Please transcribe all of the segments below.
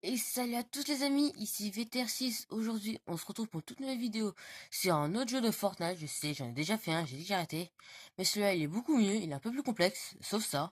Et salut à tous les amis, ici VTR6. Aujourd'hui, on se retrouve pour toute nouvelle vidéo sur un autre jeu de Fortnite. Je sais, j'en ai déjà fait un, j'ai déjà arrêté. Mais celui-là, il est beaucoup mieux, il est un peu plus complexe, sauf ça.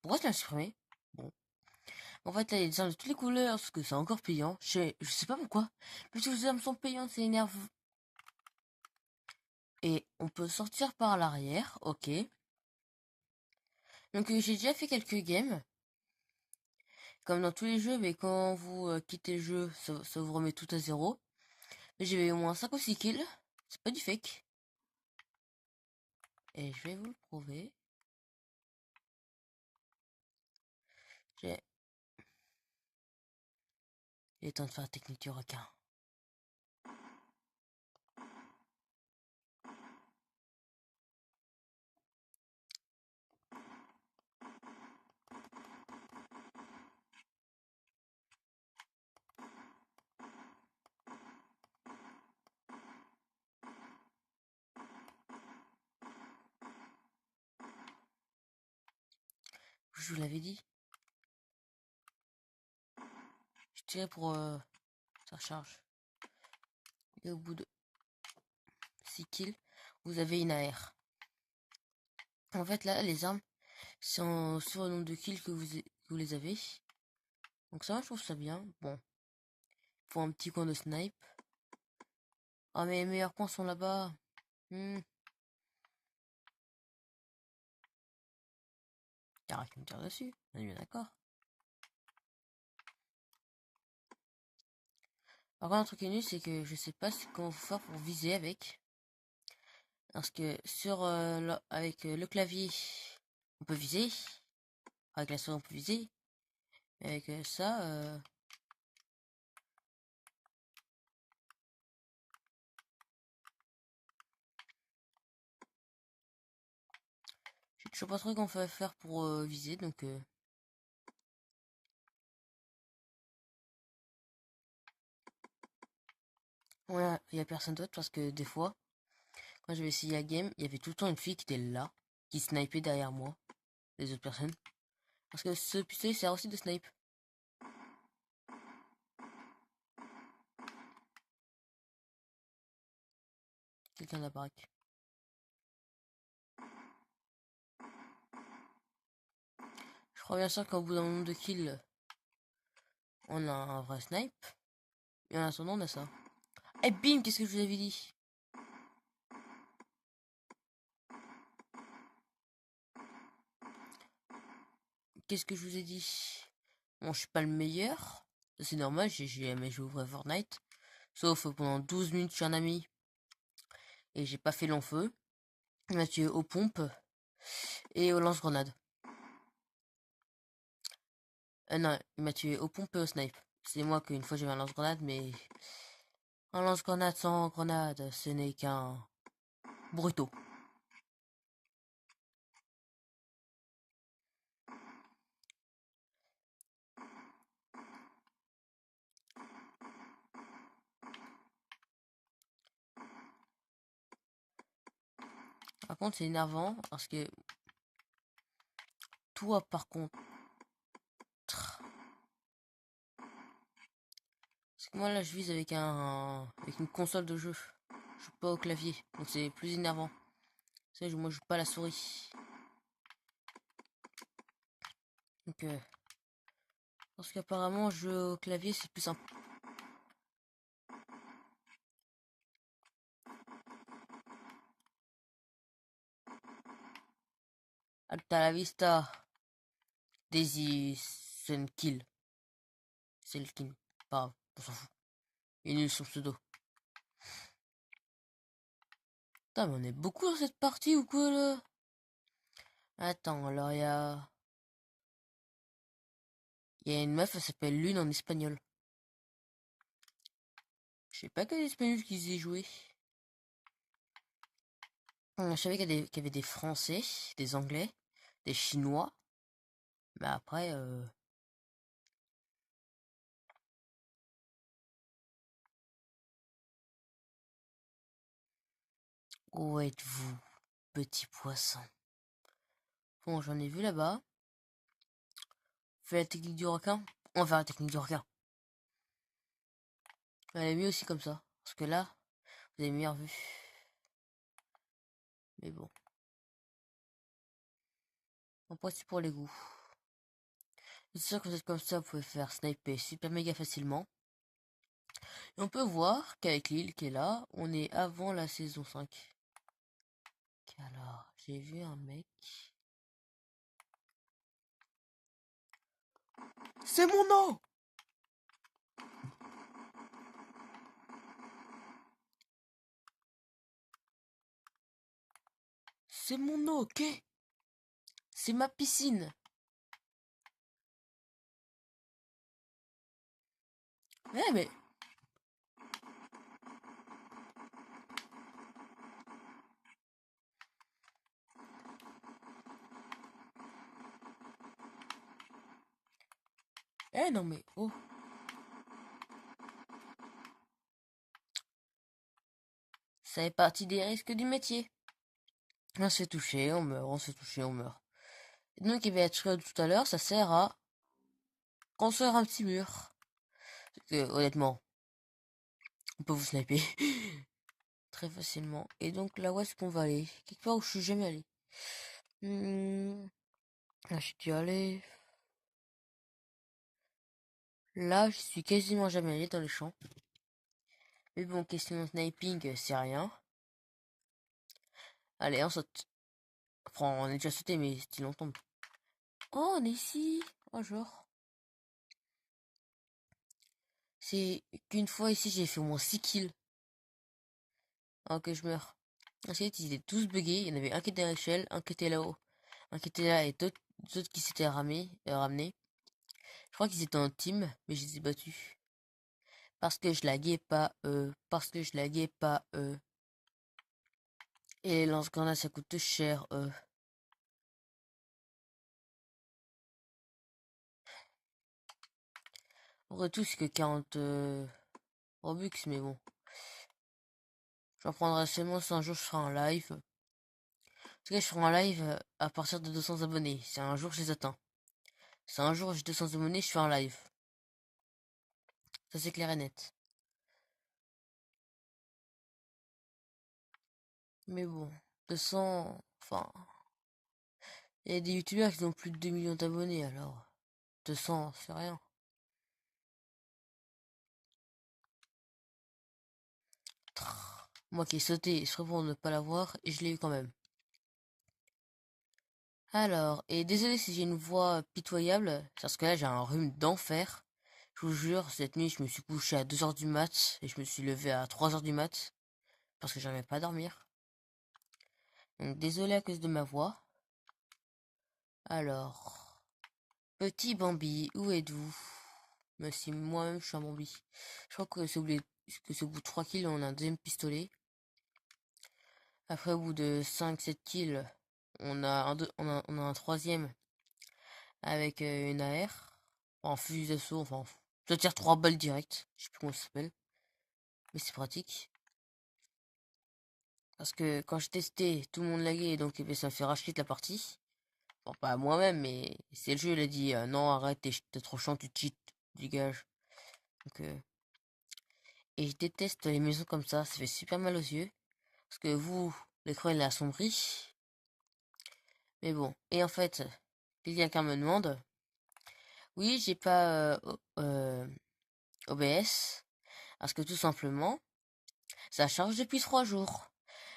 Pourquoi tu l'as supprimé? Bon. En fait, là, il y a des armes de toutes les couleurs, parce que c'est encore payant. Je sais pas pourquoi. Mais si les armes sont payantes, c'est énervant. Et on peut sortir par l'arrière, ok. Donc j'ai déjà fait quelques games. Comme dans tous les jeux, mais quand vous quittez le jeu, ça vous remet tout à zéro. J'ai eu au moins 5 ou 6 kills. C'est pas du fake. Et je vais vous le prouver. J'ai... Il est temps de faire la technique du requin. Je vous l'avais dit. Je tirais pour ça recharge. Et au bout de 6 kills, vous avez une AR. En fait, là, les armes, c'est sur le nombre de kills que vous les avez. Donc ça, je trouve ça bien. Bon. Faut un petit coin de snipe. Ah, mais les meilleurs points sont là-bas. Y'a rien qui me tire dessus. On est bien d'accord. Par contre, un truc qui est nul, c'est que je sais pas comment faut faire pour viser avec. Parce que avec le clavier, on peut viser. Avec la souris, on peut viser. Mais avec ça, je sais pas trop qu'on peut faire pour viser, donc voilà, il y a personne d'autre parce que des fois, quand j'avais essayé la game, il y avait tout le temps une fille qui était là, qui snipait derrière moi, les autres personnes. Parce que ce pistolet sert aussi de snipe. Quelqu'un de la baraque. Je crois bien sûr qu'au bout d'un nombre de kills, on a un vrai snipe. Et en attendant, on a ça. Et bim, qu'est-ce que je vous avais dit? Qu'est-ce que je vous ai dit? Bon, je suis pas le meilleur. C'est normal, j'ai jamais joué au vrai Fortnite. Sauf pendant 12 minutes, je suis un ami. Et j'ai pas fait long feu. Il m'a tué aux pompes et au lance-grenade. Non, il m'a tué aux pompes et au snipe. C'est moi qu'une fois j'ai eu un lance-grenade, mais un lance-grenade sans grenade, ce n'est qu'un brutto. Par contre, c'est énervant parce que toi, par contre, parce que moi là, je vise avec une console de jeu. Je joue pas au clavier, donc c'est plus énervant. Moi, je joue pas à la souris. Donc, parce qu'apparemment, jouer au clavier, c'est plus simple. Alta la vista, Daisy, c'est une kill. C'est le kill. Pas grave, on s'en fout. Il est nul son pseudo. Putain, mais on est beaucoup dans cette partie ou quoi là? Attends, alors il y a une meuf, elle s'appelle Lune en espagnol. Je sais pas quel espagnol qu'ils y joué. Je savais qu'il y avait des Français, des Anglais, des Chinois. Mais après, où êtes-vous, petit poisson? Bon, j'en ai vu là-bas. Fais la technique du requin. On va faire la technique du requin. Elle est mieux aussi comme ça. Parce que là, vous avez meilleure vue. Mais bon. Après, c'est pour les goûts. C'est sûr que vous êtes comme ça, vous pouvez faire sniper super méga facilement. Et on peut voir qu'avec l'île qui est là, on est avant la saison 5. Alors, j'ai vu un mec. C'est mon nom! C'est mon eau, ok? C'est ma piscine. Mais... non mais... Oh. Ça fait partie des risques du métier. On se fait toucher, on meurt, on se fait toucher, on meurt. Et donc il va être tout à l'heure, ça sert à construire un petit mur. Parce que, honnêtement, on peut vous sniper très facilement. Et donc là où est-ce qu'on va aller? Quelque part où je suis jamais allé. Là je suis déjà allé. Là je suis quasiment jamais allé dans les champs. Mais bon, question sniping, c'est rien. Allez, on saute. Enfin, on est déjà sauté, mais c'était longtemps. Oh, on est ici. Bonjour. C'est qu'une fois ici, j'ai fait au moins 6 kills. Ah, que je meurs. Ensuite, ils étaient tous buggés. Il y en avait un qui était à l'échelle, un qui était là-haut, un qui était là et d'autres qui s'étaient ramenés. Je crois qu'ils étaient en team, mais je les ai battus. Parce que je laguais pas eux. Parce que je laguais pas eux. Et les lance-grenades, ça coûte cher eux. En vrai, tout, c'est que 40 Robux, mais bon. J'en prendrai seulement si un jour je ferai un live. En tout cas, je ferai un live à partir de 200 abonnés. Si un jour je les atteins. Si un jour j'ai 200 abonnés, je fais un live. Ça, c'est clair et net. Mais bon, 200... Enfin... Il y a des youtubeurs qui ont plus de 2 millions d'abonnés, alors... 200, c'est rien. Moi qui ai sauté exprès pour ne pas l'avoir, et je l'ai eu quand même. Alors, et désolé si j'ai une voix pitoyable, parce que là j'ai un rhume d'enfer. Je vous jure, cette nuit je me suis couché à 2 heures du mat, et je me suis levé à 3 heures du mat, parce que j'arrivais pas à dormir. Donc désolé à cause de ma voix. Alors, petit Bambi, où êtes-vous? Mais si moi-même je suis un Bambi. Je crois que c'est au bout de 3 kills, on a un deuxième pistolet. Après, au bout de 5-7 kills, on a un troisième avec une AR. En fusil d'assaut, enfin, ça tire 3 balles direct. Je sais plus comment ça s'appelle. Mais c'est pratique. Parce que quand j'ai testé, tout le monde laguait, donc eh ben, ça me fait racheter la partie. Bon, pas moi-même, mais c'est le jeu, il a dit non, arrête, t'es trop chiant, tu cheats, dégage. Donc, et je déteste les maisons comme ça fait super mal aux yeux. Parce que vous, l'écran il est assombri. Mais bon, et en fait, quelqu'un me demande, oui, j'ai pas OBS, parce que tout simplement, ça charge depuis 3 jours.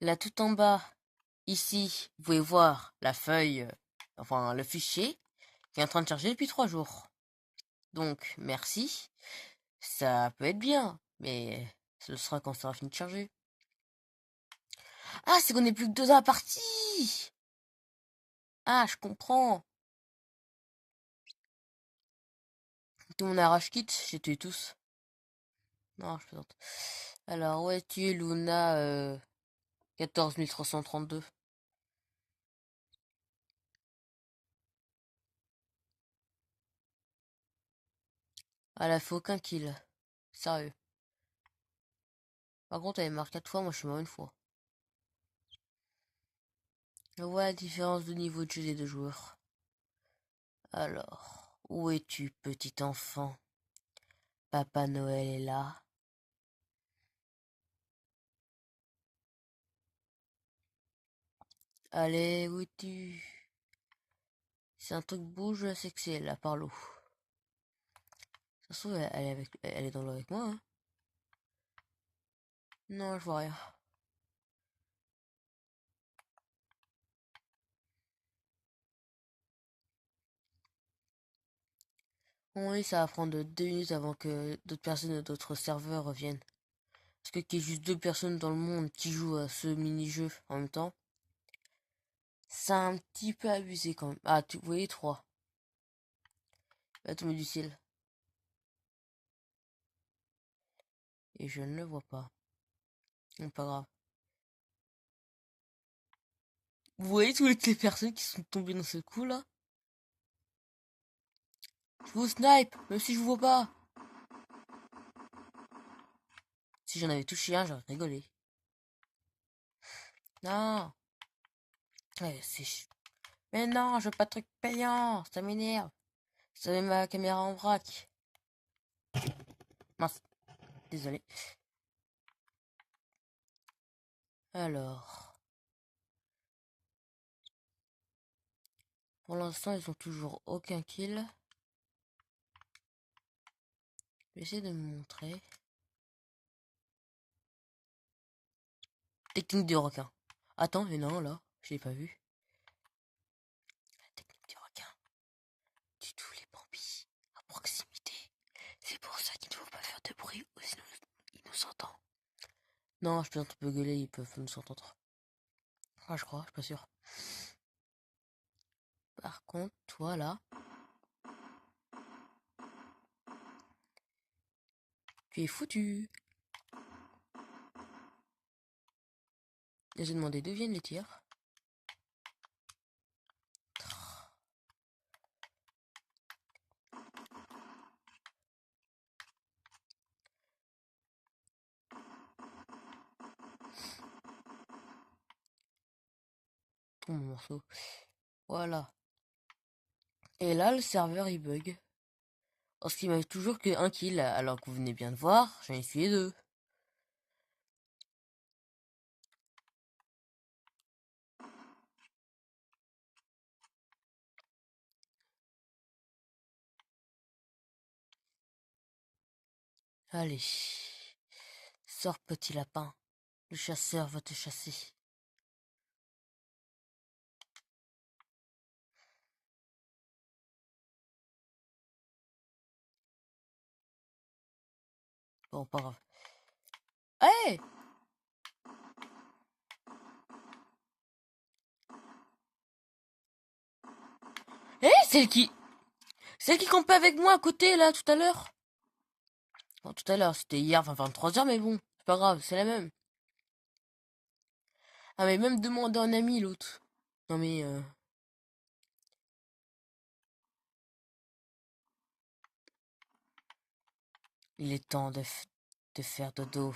Là, tout en bas, ici, vous pouvez voir la feuille, enfin le fichier, qui est en train de charger depuis 3 jours. Donc, merci. Ça peut être bien, mais ce sera quand ça aura fini de charger. Ah, c'est qu'on est plus que 2 dans la partie. Ah, je comprends. Tout mon arrache kit, j'ai tué tous. Non, je plaisante. Alors, où es-tu, Luna 14 332. Elle a fait aucun kill. Sérieux. Par contre, elle est marquée 4 fois, moi je suis mort une fois. On voit la différence de niveau de jeu des deux joueurs. Alors. Où es-tu, petit enfant? Papa Noël est là. Allez, où es-tu? Si un truc bouge, c'est que c'est là, par l'eau. Ça se trouve, elle est dans l'eau avec moi, hein. Non, je vois rien. Bon, oui, ça va prendre 2 minutes avant que d'autres personnes ou d'autres serveurs reviennent. Parce que qu'il y ait juste 2 personnes dans le monde qui jouent à ce mini-jeu en même temps, c'est un petit peu abusé quand même. Ah, vous voyez 3. Va tomber du ciel. Et je ne le vois pas. Non, pas grave. Vous voyez toutes les personnes qui sont tombées dans ce coup là? Je vous snipe, même si je vous vois pas. Si j'en avais touché un, j'aurais rigolé. Non. Ouais, mais non, je veux pas de truc payant, ça m'énerve. Ça met ma caméra en vrac. Mince, désolé. Alors, pour l'instant, ils ont toujours aucun kill. Je vais essayer de me montrer. Technique du requin. Attends, mais non, là, je l'ai pas vu. La technique du requin. Tu touches les bambis à proximité. C'est pour ça qu'il ne faut pas faire de bruit, ou sinon ils nous entendent. Non, je plaisante, on peut gueuler, ils peuvent nous entendre. Ah, je crois, je suis pas sûr. Par contre, toi, là, tu es foutu. J'ai demandé d'où viennent les tirs. Mon morceau. Voilà. Et là, le serveur, il bug. Parce qu'il m'avait toujours que un kill, alors que vous venez bien de voir, j'en ai essuyé 2. Allez. Sors, petit lapin. Le chasseur va te chasser. Bon, pas grave. Hey! Eh, celle qui campait avec moi à côté, là, tout à l'heure. Bon, tout à l'heure, c'était hier, enfin 23h, mais bon, c'est pas grave, c'est la même. Ah, mais même demandé un ami, l'autre. Non, mais, il est temps de faire dodo.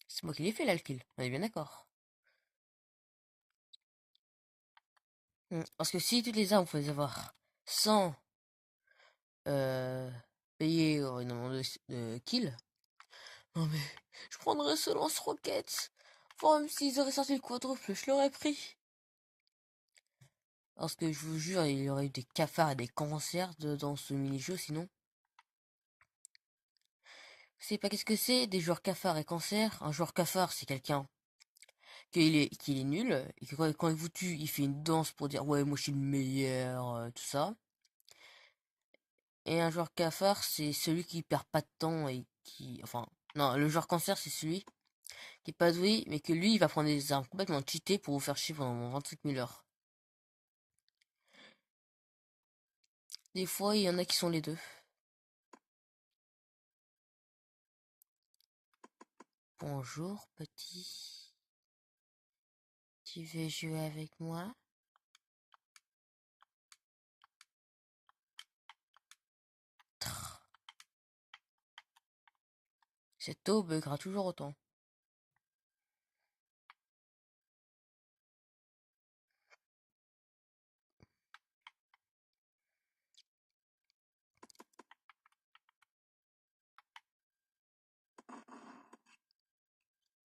C'est moi qui l'ai fait, là, le kill. On est bien d'accord. Parce que si toutes les armes, faut les avoir sans euh, payer énormément de kills. Non mais, je prendrais ce lance-roquettes. Enfin, même s'ils auraient sorti le quadruple, je l'aurais pris. Parce que je vous jure, il y aurait eu des cafards et des cancers dans ce mini-jeu, sinon. Vous savez pas qu'est-ce que c'est, des joueurs cafards et cancers? Un joueur cafard, c'est quelqu'un qu'il est nul, et que quand il vous tue, il fait une danse pour dire ouais, moi je suis le meilleur, tout ça. Et un joueur cafard, c'est celui qui perd pas de temps et qui... Enfin, non, le joueur cancer, c'est celui qui est pas doué, mais que lui, il va prendre des armes complètement cheatées pour vous faire chier pendant 25 000 heures. Des fois, il y en a qui sont les deux. Bonjour, petit. Tu veux jouer avec moi? Cette eau buggera toujours autant.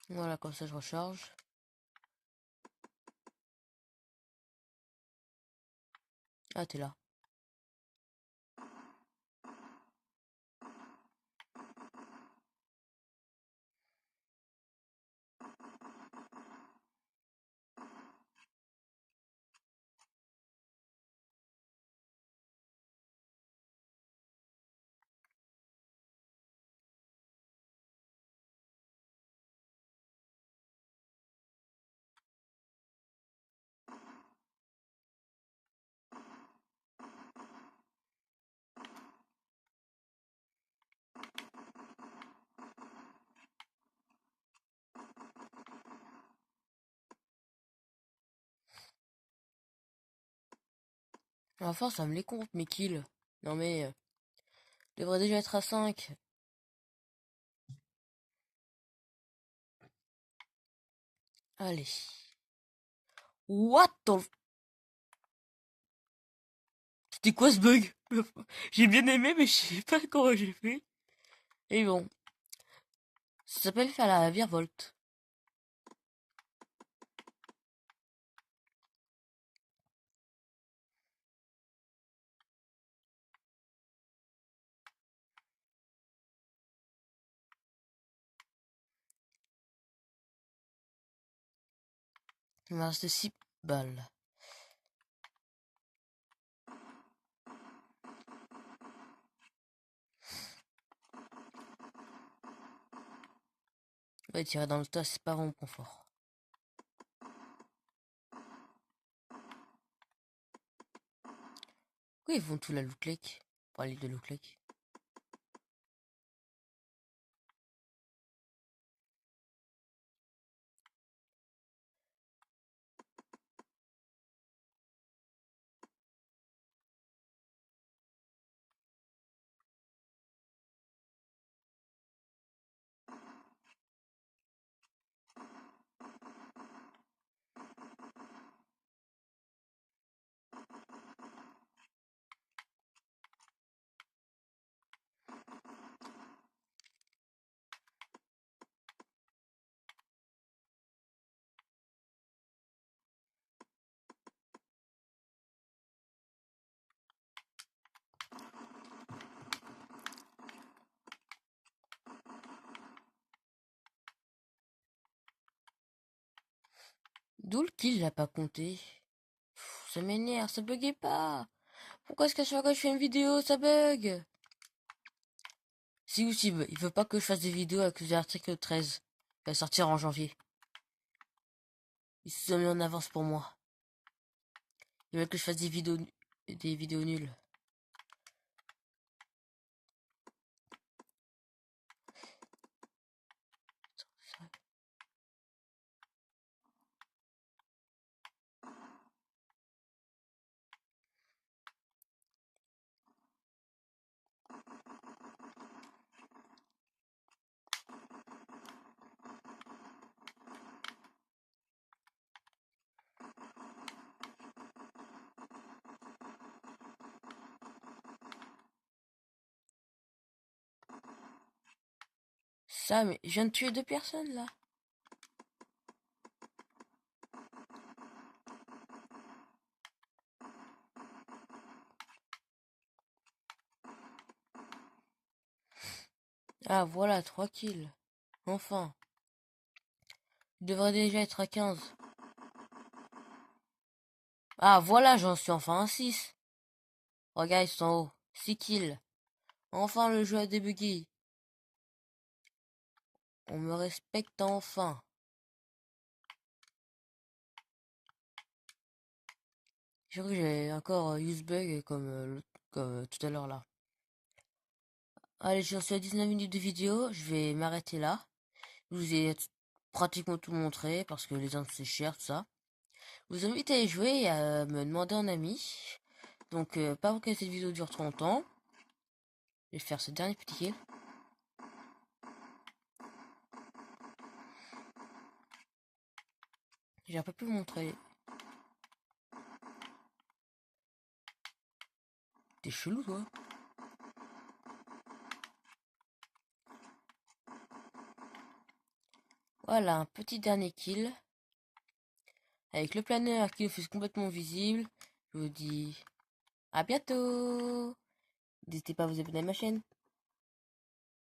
Voilà, comme ça je recharge. Ah, t'es là. Enfin, ça me les compte, mes kills. Non mais, je devrais déjà être à 5. Allez. What the... C'était quoi ce bug? J'ai bien aimé, mais je sais pas comment j'ai fait. Et bon, ça s'appelle faire la virevolte. Il me reste 6 balles. Ouais, tirer dans le tas, c'est pas vraiment confort. Pourquoi ils font tout la loot lake? Enfin, l'île de loot lake. D'où le kill, l'a pas compté. Ça m'énerve, ça buguait pas. Pourquoi est-ce qu'à chaque fois que je fais une vidéo, ça bug? Si ou si, il veut pas que je fasse des vidéos avec l'article 13. Il va sortir en janvier. Il se met en avance pour moi. Il veut que je fasse des vidéos nulles. Ça, mais je viens de tuer 2 personnes là. Ah voilà, 3 kills. Enfin. Je devrais déjà être à 15. Ah voilà, j'en suis enfin à 6. Regarde, ils sont en haut. 6 kills. Enfin le jeu a débugué. On me respecte enfin. J'ai cru que j'avais encore use bug comme tout à l'heure là. Allez, j'en suis à 19 minutes de vidéo. Je vais m'arrêter là. Je vous ai pratiquement tout montré parce que les armes c'est cher, tout ça. Je vous invite à y jouer et à me demander en ami. Donc, pas pour que cette vidéo dure trop longtemps. Je vais faire ce dernier petit kill. J'ai un peu pu vous montrer. T'es chelou, toi. Voilà, un petit dernier kill. Avec le planeur qui nous fait complètement visible. Je vous dis à bientôt. N'hésitez pas à vous abonner à ma chaîne.